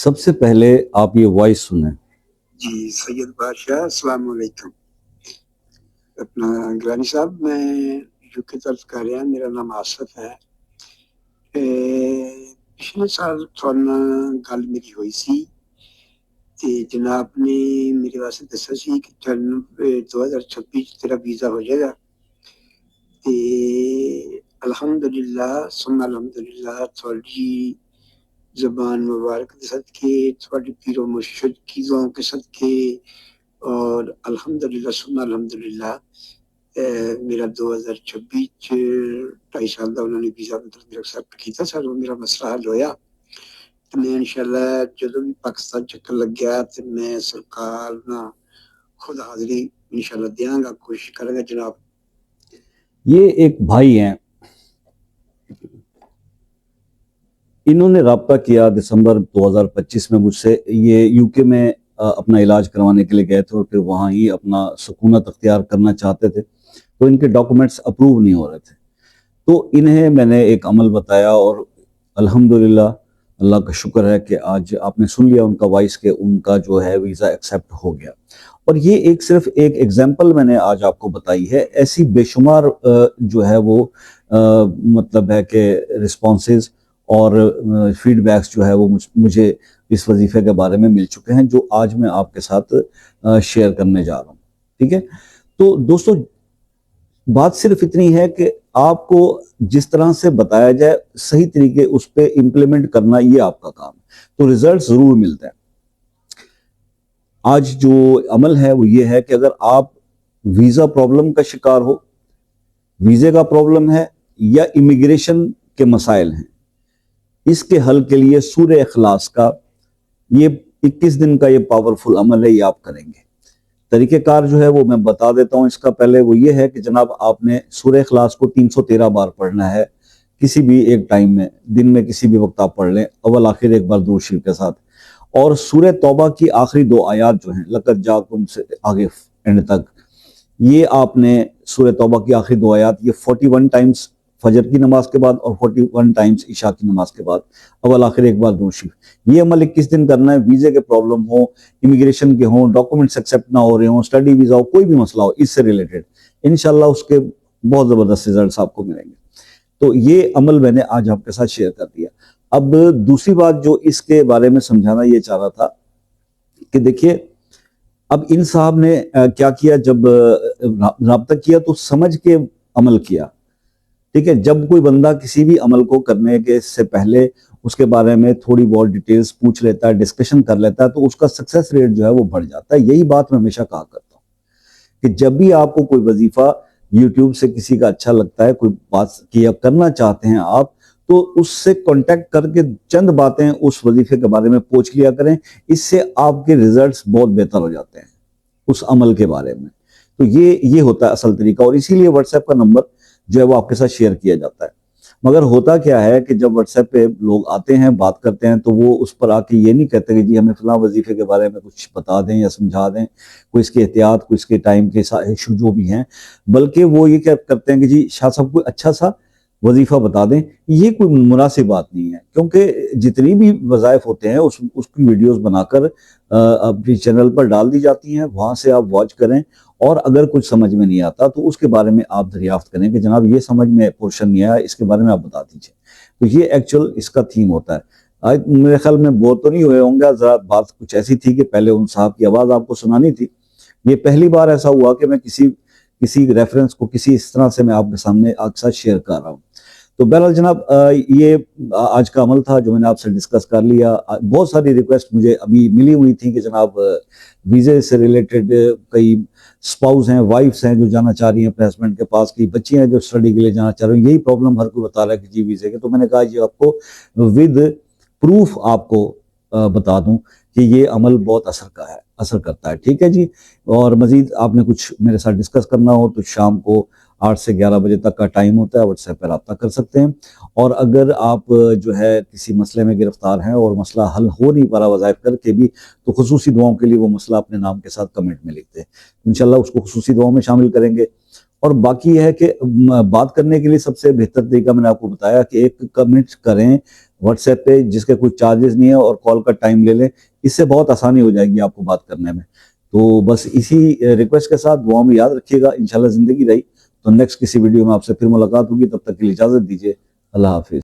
سب سے پہلے آپ یہ وائس سنیں۔ جی سید بادشاہ السلام علیکم۔ اپنا گرانی صاحب میں یو کے طرف کر رہا، میرا نام آصف ہے۔ پچھلے سال تھوڑا گل میری ہوئی سی تے جناب نے میرے واسطے دسا سی کہ 2026 تیرا ویزا ہو جائے گا تے الحمدللہ ثم الحمدللہ تھوڑی زبان مبارک کے صدقے، تھوڑی پیر و مرشد کی دعاؤں کے صدقے اور الحمدللہ ثم الحمدللہ میرا 2026 2.5 سال دا انہوں نے ویزا مطلب میرا ایکسیپٹ کیتا سر، میرا مسئلہ حل ہویا تو میں انشاءاللہ جدو بھی پاکستان چکر لگ گیا تو میں سرکار نہ خود حاضری انشاءاللہ دیاں گا، کوشش کریں گا جناب۔ یہ ایک بھائی ہیں، انہوں نے رابطہ کیا دسمبر 2025 میں مجھ سے۔ یہ یو کے میں اپنا علاج کروانے کے لیے گئے تھے اور پھر وہاں ہی اپنا سکونت اختیار کرنا چاہتے تھے، تو ان کے ڈاکومنٹس اپروو نہیں ہو رہے تھے۔ تو انہیں میں نے ایک عمل بتایا اور الحمدللہ اللہ کا شکر ہے کہ آج آپ نے سن لیا ان کا وائس کہ ان کا جو ہے ویزا ایکسیپٹ ہو گیا۔ اور یہ صرف ایک ایگزامپل میں نے آج آپ کو بتائی ہے، ایسی بے شمار جو ہے وہ مطلب ہے کہ رسپانسز اور فیڈ بیکس جو ہے وہ مجھے اس وظیفے کے بارے میں مل چکے ہیں، جو آج میں آپ کے ساتھ شیئر کرنے جا رہا ہوں۔ ٹھیک ہے، تو دوستو بات صرف اتنی ہے کہ آپ کو جس طرح سے بتایا جائے صحیح طریقے اس پہ امپلیمنٹ کرنا، یہ آپ کا کام ہے، تو رزلٹ ضرور ملتا ہے۔ آج جو عمل ہے وہ یہ ہے کہ اگر آپ ویزا پرابلم کا شکار ہو، ویزے کا پرابلم ہے یا امیگریشن کے مسائل ہیں، اس کے حل کے لیے سورہ اخلاص کا یہ 21 دن کا یہ پاورفل عمل ہے، یہ آپ کریں گے۔ طریقہ کار جو ہے وہ میں بتا دیتا ہوں۔ اس کا پہلے وہ یہ ہے کہ جناب آپ نے سورہ اخلاص کو 313 بار پڑھنا ہے، کسی بھی ایک ٹائم میں، دن میں کسی بھی وقت آپ پڑھ لیں، اول آخر ایک بار درود شریف کے ساتھ۔ اور سورہ توبہ کی آخری 2 آیات جو ہیں، لقد جاءکم سے آگے اینڈ تک، یہ آپ نے سورہ توبہ کی آخری 2 آیات یہ 41 ٹائمز فجر کی نماز کے بعد اور 41 ٹائمز عشاء کی نماز کے بعد اول آخر ایک بار درود شریف، یہ عمل 21 دن کرنا ہے۔ ویزے کے پرابلم ہو، امیگریشن کے ہوں، ڈاکومنٹس ایکسیپٹ نہ ہو رہے ہوں، اسٹڈی ویزا ہو، کوئی بھی مسئلہ ہو اس سے ریلیٹڈ، انشاءاللہ اس کے بہت زبردست ریزلٹس آپ کو ملیں گے۔ تو یہ عمل میں نے آج آپ کے ساتھ شیئر کر دیا۔ اب دوسری بات جو اس کے بارے میں سمجھانا یہ چاہ رہا تھا کہ دیکھیے، اب ان صاحب نے کیا کیا، جب رابطہ کیا تو سمجھ کے عمل کیا۔ ٹھیک ہے، جب کوئی بندہ کسی بھی عمل کو کرنے کے سے پہلے اس کے بارے میں تھوڑی بہت ڈیٹیلز پوچھ لیتا ہے، ڈسکشن کر لیتا ہے، تو اس کا سکسیس ریٹ جو ہے وہ بڑھ جاتا ہے۔ یہی بات میں ہمیشہ کہا کرتا ہوں کہ جب بھی آپ کو کوئی وظیفہ یوٹیوب سے کسی کا اچھا لگتا ہے، کوئی بات کرنا چاہتے ہیں آپ، تو اس سے کانٹیکٹ کر کے چند باتیں اس وظیفے کے بارے میں پوچھ لیا کریں، اس سے آپ کے ریزلٹس بہت بہتر ہو جاتے ہیں اس عمل کے بارے میں۔ تو یہ ہوتا ہے اصل طریقہ، اور اسی لیے واٹس ایپ کا نمبر جو ہے وہ آپ کے ساتھ شیئر کیا جاتا ہے۔ مگر ہوتا کیا ہے کہ جب واٹس ایپ پہ لوگ آتے ہیں، بات کرتے ہیں، تو وہ اس پر آ کے یہ نہیں کہتے کہ جی ہمیں فلاں وظیفے کے بارے میں کچھ بتا دیں یا سمجھا دیں، کوئی اس کے احتیاط، کوئی اس کے ٹائم کے ایشو جو بھی ہیں، بلکہ وہ یہ کرتے ہیں کہ جی شاہ صاحب کوئی اچھا سا وظیفہ بتا دیں۔ یہ کوئی مناسب بات نہیں ہے، کیونکہ جتنی بھی وظائف ہوتے ہیں اس کی ویڈیوز بنا کر اپنی چینل پر ڈال دی جاتی ہیں، وہاں سے آپ واچ کریں، اور اگر کچھ سمجھ میں نہیں آتا تو اس کے بارے میں آپ دریافت کریں کہ جناب یہ سمجھ میں پورشن نہیں آیا، اس کے بارے میں آپ بتا دیجئے۔ تو یہ ایکچول اس کا تھیم ہوتا ہے۔ میرے خیال میں بور تو نہیں ہوئے ہوں گا، ذرا بات کچھ ایسی تھی کہ پہلے ان صاحب کی آواز آپ کو سنانی تھی۔ یہ پہلی بار ایسا ہوا کہ میں کسی ریفرنس کو کسی اس طرح سے میں آپ کے سامنے آپ کے ساتھ شیئر کر رہا ہوں۔ تو بہرحال جناب یہ آج کا عمل تھا جو میں نے آپ سے ڈسکس کر لیا۔ بہت ساری ریکویسٹ مجھے ابھی ملی ہوئی تھی کہ جناب ویزے سے ریلیٹڈ کئی سپاؤز ہیں، وائفس ہیں جو جانا چاہ رہی ہیں اپنے ہسبینڈ کے پاس، کی بچیاں ہیں جو اسٹڈی کے لیے جانا چاہ رہی ہیں، یہی پرابلم ہر کوئی بتا رہا ہے کہ جی ویزے کے۔ تو میں نے کہا یہ آپ کو ود پروف آپ کو بتا دوں کہ یہ عمل بہت اثر کرتا ہے۔ ٹھیک ہے جی، اور مزید آپ نے کچھ میرے ساتھ ڈسکس کرنا ہو تو شام کو 8 سے 11 بجے تک کا ٹائم ہوتا ہے، واٹس ایپ پہ رابطہ کر سکتے ہیں۔ اور اگر آپ جو ہے کسی مسئلے میں گرفتار ہیں اور مسئلہ حل ہو نہیں پا رہا وظائف کر کے بھی، تو خصوصی دعاؤں کے لیے وہ مسئلہ اپنے نام کے ساتھ کمنٹ میں لکھتے ہیں، انشاءاللہ اس کو خصوصی دعاؤں میں شامل کریں گے۔ اور باقی یہ ہے کہ بات کرنے کے لیے سب سے بہتر طریقہ میں نے آپ کو بتایا کہ ایک کمنٹ کریں واٹس ایپ پہ، جس کے کوئی چارجز نہیں ہے، اور کال کا ٹائم لے لیں. اس سے بہت آسانی ہو جائے گی آپ کو بات کرنے میں. تو بس اسی ریکویسٹ کے ساتھ دعاؤں میں یاد رکھیے گا. انشاءاللہ زندگی رہی تو نیکسٹ کسی ویڈیو میں آپ سے پھر ملاقات ہوگی. تب تک کے لیے اجازت دیجیے. اللہ حافظ.